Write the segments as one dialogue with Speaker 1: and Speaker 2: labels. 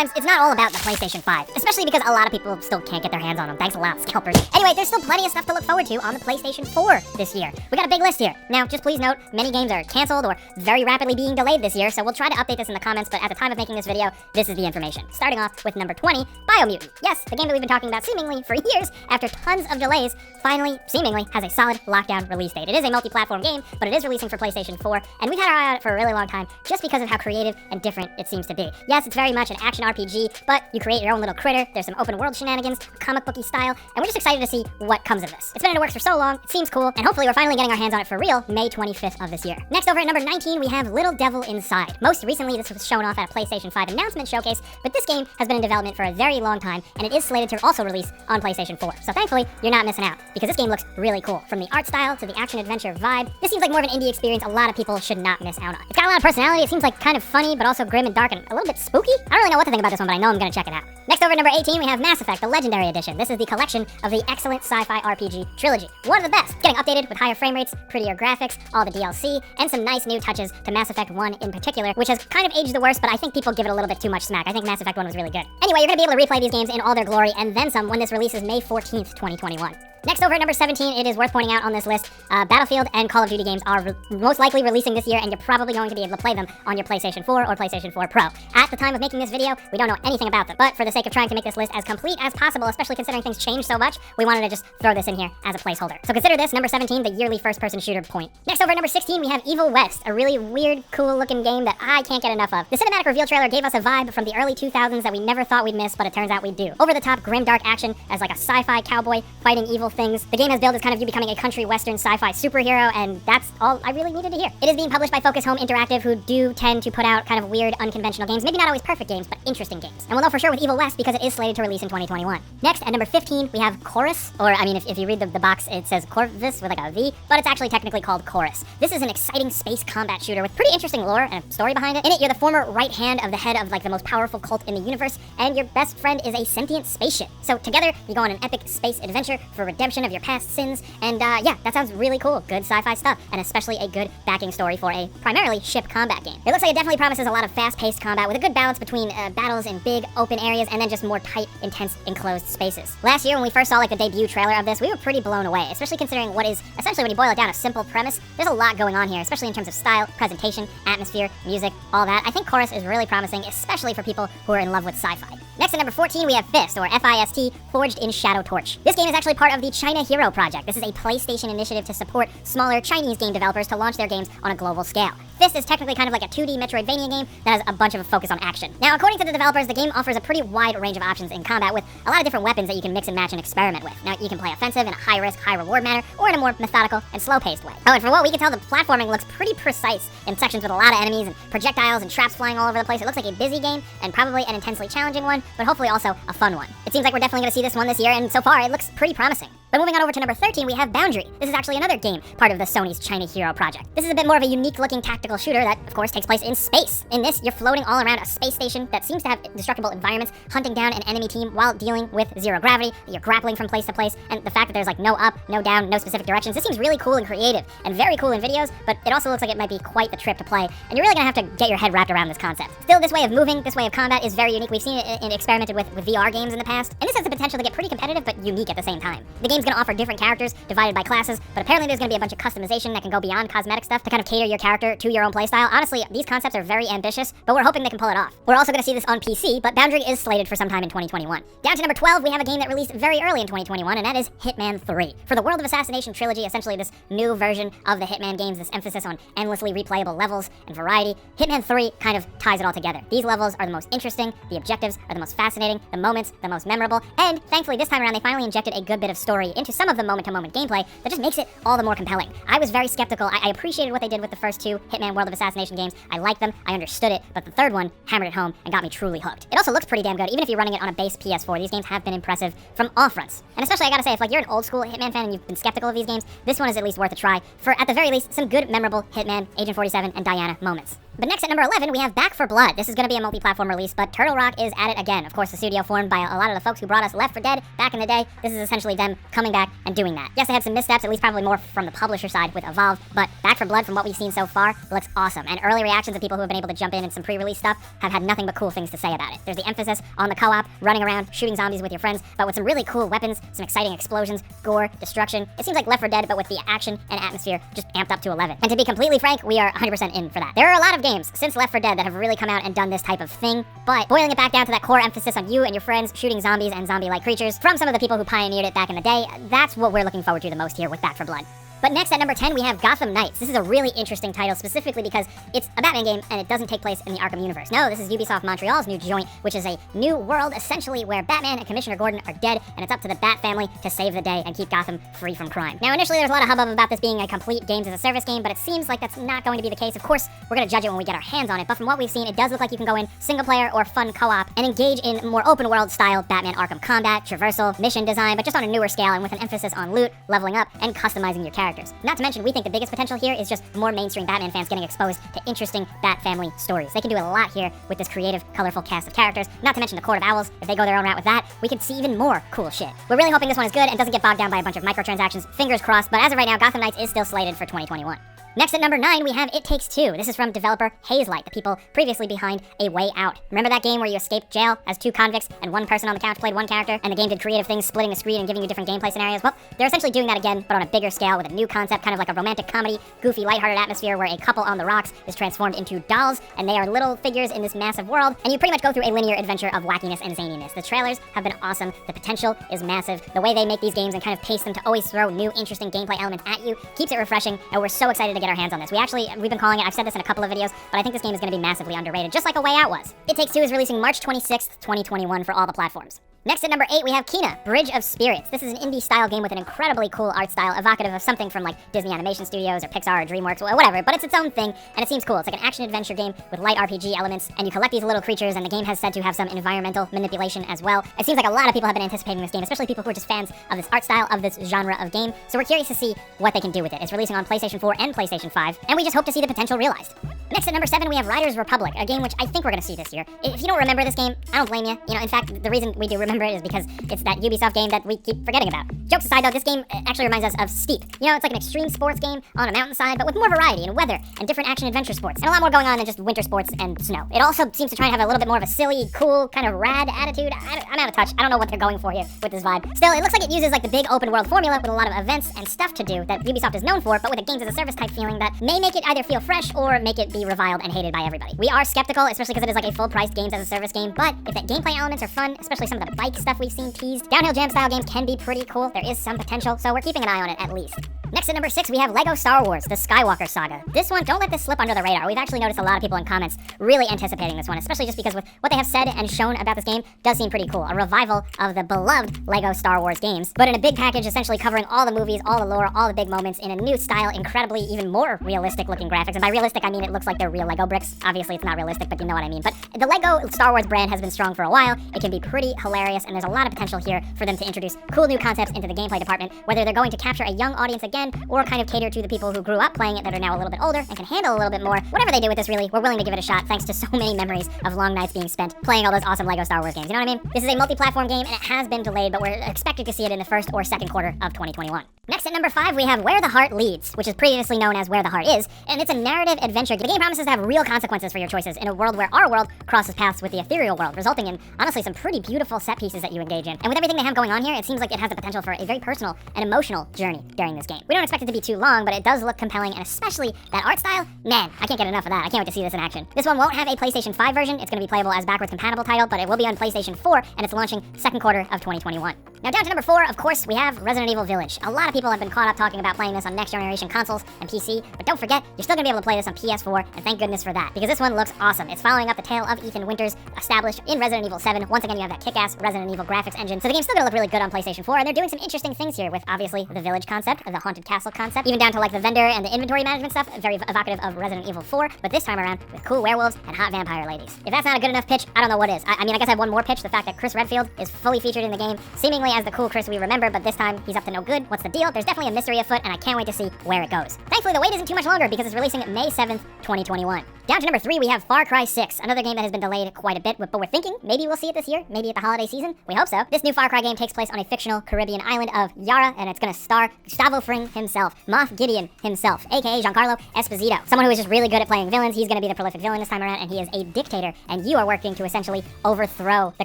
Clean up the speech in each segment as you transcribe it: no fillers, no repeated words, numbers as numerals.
Speaker 1: sometimes it's not all about the PlayStation 5, especially because a lot of people still can't get their hands on them. Thanks a lot, scalpers. Anyway, there's still plenty of stuff to look forward to on the PlayStation 4 this year. We got a big list here. Now, just please note, many games are canceled or very rapidly being delayed this year, so we'll try to update this in the comments, but at the time of making this video, this is the information. Starting off with number 20, Biomutant. Yes, the game that we've been talking about seemingly for years, after tons of delays, finally, seemingly, has a solid lockdown release date. It is a multi-platform game, but it is releasing for PlayStation 4, and we've had our eye on it for a really long time, just because of how creative and different it seems to be. Yes, it's very much an action RPG, but you create your own little critter, there's some open world shenanigans, comic booky style, and we're just excited to see what comes of this. It's been in the works for so long, it seems cool, and hopefully we're finally getting our hands on it for real May 25th of this year. Next, over at number 19, we have Little Devil Inside. Most recently, this was shown off at a PlayStation 5 announcement showcase, but this game has been in development for a very long time, and it is slated to also release on PlayStation 4. So thankfully, you're not missing out, because this game looks really cool. From the art style to the action-adventure vibe, this seems like more of an indie experience a lot of people should not miss out on. It's got a lot of personality, it seems like kind of funny, but also grim and dark and a little bit spooky. I don't really know what to think about this one, but I know I'm gonna check it out. Next, over at number 18, we have Mass Effect, the Legendary Edition. This is the collection of the excellent sci-fi RPG trilogy. One of the best, getting updated with higher frame rates, prettier graphics, all the DLC, and some nice new touches to Mass Effect 1 in particular, which has kind of aged the worst, but I think people give it a little bit too much smack. I think Mass Effect 1 was really good. Anyway, you're gonna be able to replay these games in all their glory and then some when this releases May 14th, 2021. Next, over at number 17, it is worth pointing out on this list, Battlefield and Call of Duty games are most likely releasing this year, and you're probably going to be able to play them on your PlayStation 4 or PlayStation 4 Pro. At the time of making this video, we don't know anything about them, but for the sake of trying to make this list as complete as possible, especially considering things change so much, we wanted to just throw this in here as a placeholder. So consider this, number 17, the yearly first-person shooter point. Next, over at number 16, we have Evil West, a really weird, cool-looking game that I can't get enough of. The cinematic reveal trailer gave us a vibe from the early 2000s that we never thought we'd miss, but it turns out we do. Over-the-top, grim, dark action as like a sci-fi cowboy fighting evil things. The game has built as kind of you becoming a country western sci-fi superhero, and that's all I really needed to hear. It is being published by Focus Home Interactive, who do tend to put out kind of weird, unconventional games. Maybe not always perfect games, but interesting games. And we'll know for sure with Evil West because it is slated to release in 2021. Next, at number 15, we have Chorus, or I mean, if you read the box, it says Corvus with like a V, but it's actually technically called Chorus. This is an exciting space combat shooter with pretty interesting lore and a story behind it. In it, you're the former right hand of the head of like the most powerful cult in the universe, and your best friend is a sentient spaceship. So together, you go on an epic space adventure for redemption of your past sins, and yeah, that sounds really cool. Good sci-fi stuff, and especially a good backing story for a primarily ship combat game. It looks like it definitely promises a lot of fast-paced combat with a good balance between battles in big, open areas and then just more tight, intense, enclosed spaces. Last year, when we first saw like the debut trailer of this, we were pretty blown away, especially considering what is essentially, when you boil it down, a simple premise. There's a lot going on here, especially in terms of style, presentation, atmosphere, music, all that. I think Chorus is really promising, especially for people who are in love with sci-fi. Next, at number 14, we have Fist, or F-I-S-T, Forged in Shadow Torch. This game is actually part of the China Hero Project. This is a PlayStation initiative to support smaller Chinese game developers to launch their games on a global scale. Fist is technically kind of like a 2D Metroidvania game that has a bunch of a focus on action. Now, according to the developers, the game offers a pretty wide range of options in combat with a lot of different weapons that you can mix and match and experiment with. Now, you can play offensive in a high-risk, high-reward manner, or in a more methodical and slow-paced way. Oh, and for what we can tell, the platforming looks pretty precise in sections with a lot of enemies and projectiles and traps flying all over the place. It looks like a busy game and probably an intensely challenging one, but hopefully also a fun one. It seems like we're definitely going to see this one this year, and so far it looks pretty promising. But moving on over to number 13, we have Boundary. This is actually another game part of the Sony's China Hero Project. This is a bit more of a unique-looking tactical shooter that, of course, takes place in space. In this, you're floating all around a space station that seems to have destructible environments, hunting down an enemy team while dealing with zero gravity. You're grappling from place to place, and the fact that there's like no up, no down, no specific directions, this seems really cool and creative, and very cool in videos, but it also looks like it might be quite the trip to play, and you're really gonna have to get your head wrapped around this concept. Still, this way of moving, this way of combat is very unique. We've seen it experimented with VR games in the past, and this has the potential to get pretty competitive, but unique at the same time. The game's gonna offer different characters divided by classes, but apparently there's going to be a bunch of customization that can go beyond cosmetic stuff to kind of cater your character to your own playstyle. Honestly, these concepts are very ambitious, but we're hoping they can pull it off. We're also going to see this on PC, but Boundary is slated for sometime in 2021. Down to number 12, we have a game that released very early in 2021, and that is Hitman 3. For the World of Assassination trilogy, essentially this new version of the Hitman games, this emphasis on endlessly replayable levels and variety, Hitman 3 kind of ties it all together. These levels are the most interesting, the objectives are the most fascinating, the moments the most memorable, and thankfully this time around they finally injected a good bit of story into some of the moment-to-moment gameplay that just makes it all the more compelling. I was very skeptical. I appreciated what they did with the first two Hitman World of Assassination games. I liked them, I understood it, but the third one hammered it home and got me truly hooked. It also looks pretty damn good, even if you're running it on a base PS4. These games have been impressive from all fronts. And especially, I gotta say, if like you're an old school Hitman fan and you've been skeptical of these games, this one is at least worth a try for, at the very least, some good, memorable Hitman, Agent 47, and Diana moments. But next at number 11, we have Back 4 Blood. This is going to be a multi-platform release, but Turtle Rock is at it again. Of course, the studio formed by a lot of the folks who brought us Left 4 Dead back in the day. This is essentially them coming back and doing that. Yes, they had some missteps, at least probably more from the publisher side with Evolve, but Back 4 Blood, from what we've seen so far, looks awesome. And early reactions of people who have been able to jump in and some pre-release stuff have had nothing but cool things to say about it. There's the emphasis on the co-op, running around, shooting zombies with your friends, but with some really cool weapons, some exciting explosions, gore, destruction. It seems like Left 4 Dead, but with the action and atmosphere just amped up to 11. And to be completely frank, we are 100% in for that. There are a lot of games since Left 4 Dead that have really come out and done this type of thing, but boiling it back down to that core emphasis on you and your friends shooting zombies and zombie-like creatures from some of the people who pioneered it back in the day, that's what we're looking forward to the most here with Back 4 Blood. But next at number 10, we have Gotham Knights. This is a really interesting title, specifically because it's a Batman game and it doesn't take place in the Arkham universe. No, this is Ubisoft Montreal's new joint, which is a new world, essentially, where Batman and Commissioner Gordon are dead, and it's up to the Bat family to save the day and keep Gotham free from crime. Now, initially, there's a lot of hubbub about this being a complete games-as-a-service game, but it seems like that's not going to be the case. Of course, we're going to judge it when we get our hands on it, but from what we've seen, it does look like you can go in single-player or fun co-op and engage in more open-world-style Batman Arkham combat, traversal, mission design, but just on a newer scale and with an emphasis on loot, leveling up, and customizing your characters. Not to mention, we think the biggest potential here is just more mainstream Batman fans getting exposed to interesting Bat family stories. They can do a lot here with this creative, colorful cast of characters. Not to mention the Court of Owls. If they go their own route with that, we could see even more cool shit. We're really hoping this one is good and doesn't get bogged down by a bunch of microtransactions. Fingers crossed, but as of right now, Gotham Knights is still slated for 2021. Next at number 9, we have It Takes Two. This is from developer Hazelight, the people previously behind A Way Out. Remember that game where you escaped jail as two convicts and one person on the couch played one character, and the game did creative things, splitting the screen and giving you different gameplay scenarios? Well, they're essentially doing that again, but on a bigger scale with a new concept, kind of like a romantic comedy, goofy, lighthearted atmosphere where a couple on the rocks is transformed into dolls, and they are little figures in this massive world, and you pretty much go through a linear adventure of wackiness and zaniness. The trailers have been awesome. The potential is massive. The way they make these games and kind of pace them to always throw new, interesting gameplay elements at you keeps it refreshing, and we're so excited to get our hands on this. We've been calling it, I've said this in a couple of videos, but I think this game is going to be massively underrated, just like A Way Out was. It Takes Two is releasing March 26th, 2021 for all the platforms. Next at number 8, we have Kena, Bridge of Spirits. This is an indie-style game with an incredibly cool art style, evocative of something from like Disney Animation Studios or Pixar or DreamWorks or whatever, but it's its own thing, and it seems cool. It's like an action-adventure game with light RPG elements, and you collect these little creatures, and the game has said to have some environmental manipulation as well. It seems like a lot of people have been anticipating this game, especially people who are just fans of this art style, of this genre of game, so we're curious to see what they can do with it. It's releasing on PlayStation 4 and PlayStation 5, and we just hope to see the potential realized. Next at number 7, we have Riders Republic, a game which I think we're going to see this year. If you don't remember this game, I don't blame you. In fact, the reason we do remember it is because it's that Ubisoft game that we keep forgetting about. Jokes aside, though, this game actually reminds us of Steep. It's like an extreme sports game on a mountainside, but with more variety and weather and different action-adventure sports, and a lot more going on than just winter sports and snow. It also seems to try and have a little bit more of a silly, cool, kind of rad attitude. I'm out of touch. I don't know what they're going for here with this vibe. Still, it looks like it uses like the big open-world formula with a lot of events and stuff to do that Ubisoft is known for, but with a games-as-a-service type feeling that may make it either feel fresh or make it be reviled and hated by everybody. We are skeptical, especially because it is like a full-priced games-as-a-service game, but if the gameplay elements are fun, especially some of the bike stuff we've seen teased, downhill jam-style games can be pretty cool. There is some potential, so we're keeping an eye on it at least. Next at number 6, we have LEGO Star Wars, the Skywalker Saga. This one, don't let this slip under the radar. We've actually noticed a lot of people in comments really anticipating this one, especially just because with what they have said and shown about this game does seem pretty cool. A revival of the beloved LEGO Star Wars games, but in a big package essentially covering all the movies, all the lore, all the big moments in a new style, incredibly even more realistic looking graphics. And by realistic, I mean it looks like they're real LEGO bricks. Obviously, it's not realistic, but you know what I mean. But the LEGO Star Wars brand has been strong for a while. It can be pretty hilarious, and there's a lot of potential here for them to introduce cool new concepts into the gameplay department, whether they're going to capture a young audience again or kind of cater to the people who grew up playing it that are now a little bit older and can handle a little bit more. Whatever they do with this, really, we're willing to give it a shot thanks to so many memories of long nights being spent playing all those awesome LEGO Star Wars games. You know what I mean? This is a multi-platform game, and it has been delayed, but we're expected to see it in the first or second quarter of 2021. Next at number 5, we have Where the Heart Leads, which is previously known as Where the Heart Is, and it's a narrative adventure. The game promises to have real consequences for your choices in a world where our world crosses paths with the ethereal world, resulting in, honestly, some pretty beautiful set pieces that you engage in. And with everything they have going on here, it seems like it has the potential for a very personal and emotional journey during this game. We don't expect it to be too long, but it does look compelling, and especially that art style, man, I can't get enough of that. I can't wait to see this in action. This one won't have a PlayStation 5 version. It's going to be playable as backwards compatible title, but it will be on PlayStation 4, and it's launching second quarter of 2021. Now down to number 4, of course, we have Resident Evil Village. A lot of people have been caught up talking about playing this on next generation consoles and PC, but don't forget, you're still going to be able to play this on PS4, and thank goodness for that, because this one looks awesome. It's following up the tale of Ethan Winters, established in Resident Evil 7. Once again, you have that kick-ass Resident Evil graphics engine, so the game's still going to look really good on PlayStation 4, and they're doing some interesting things here with, obviously, the village concept, the haunted castle concept, even down to like the vendor and the inventory management stuff, very evocative of Resident Evil 4, but this time around with cool werewolves and hot vampire ladies. If that's not a good enough pitch, I don't know what is. I mean, I guess I have one more pitch, the fact that Chris Redfield is fully featured in the game, seemingly as the cool Chris we remember, but this time he's up to no good. What's the deal? There's definitely a mystery afoot, and I can't wait to see where it goes. Thankfully, the wait isn't too much longer because it's releasing May 7th, 2021. Down to number 3, we have Far Cry 6, another game that has been delayed quite a bit, but we're thinking maybe we'll see it this year, maybe at the holiday season. We hope so. This new Far Cry game takes place on a fictional Caribbean island of Yara, and it's gonna star Gustavo Fring himself, Moff Gideon himself, aka Giancarlo Esposito. Someone who is just really good at playing villains. He's gonna be the prolific villain this time around, and he is a dictator, and you are working to essentially overthrow the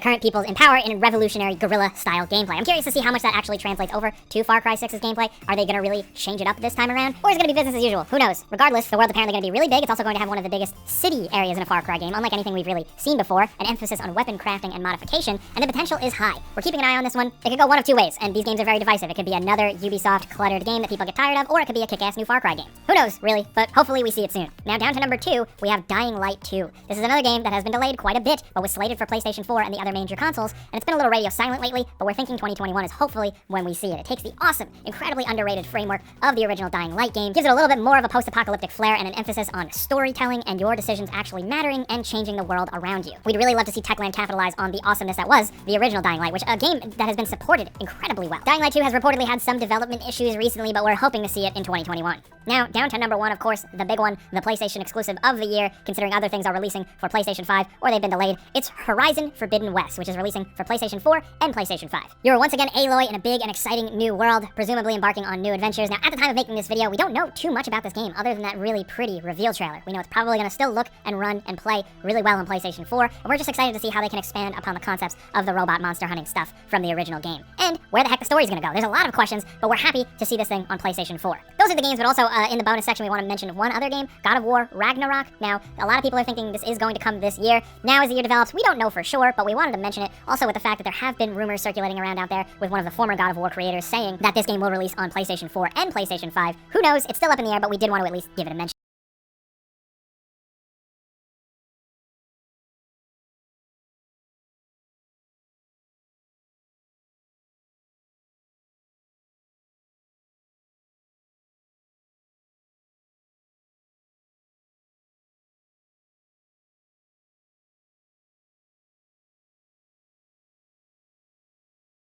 Speaker 1: current peoples in power in revolutionary guerrilla-style gameplay. I'm curious to see how much that actually translates over to Far Cry 6's gameplay. Are they gonna really change it up this time around? Or is it gonna be business as usual? Who knows? Regardless, the world's apparently gonna be really big. It's also going to have one of the biggest city areas in a Far Cry game, unlike anything we've really seen before, an emphasis on weapon crafting and modification, and the potential is high. We're keeping an eye on this one. It could go one of two ways, and these games are very divisive. It could be another Ubisoft cluttered game that people get tired of, or it could be a kick-ass new Far Cry game. Who knows, really, but hopefully we see it soon. Now down to number 2, we have Dying Light 2. This is another game that has been delayed quite a bit, but was slated for PlayStation 4 and the other major consoles, and it's been a little radio silent lately, but we're thinking 2021 is hopefully when we see it. It takes the awesome, incredibly underrated framework of the original Dying Light game, gives it a little bit more of a post-apocalyptic flair and an emphasis on storytelling and your decisions actually mattering and changing the world around you. We'd really love to see Techland capitalize on the awesomeness that was the original Dying Light, which a game that has been supported incredibly well. Dying Light 2 has reportedly had some development issues recently, but we're hoping to see it in 2021. Now, down to number 1, of course, the big one, the PlayStation exclusive of the year, considering other things are releasing for PlayStation 5 or they've been delayed. It's Horizon Forbidden West, which is releasing for PlayStation 4 and PlayStation 5. You're once again Aloy in a big and exciting new world, presumably embarking on new adventures. Now, at the time of making this video, we don't know too much about this game other than that really pretty reveal trailer. We know it's probably going to still look and run and play really well on PlayStation 4, and we're just excited to see how they can expand upon the concepts of the robot monster hunting stuff from the original game. And where the heck the story's going to go. There's a lot of questions, but we're happy to see this thing on PlayStation 4. Those are the games, but also in the bonus section, we want to mention one other game, God of War Ragnarok. Now, a lot of people are thinking this is going to come this year. Now, as the year develops, we don't know for sure, but we wanted to mention it also with the fact that there have been rumors circulating around out there with one of the former God of War creators saying that this game will release on PlayStation 4 and PlayStation 5. Who knows? It's still up in the air, but we did want to at least give it a mention.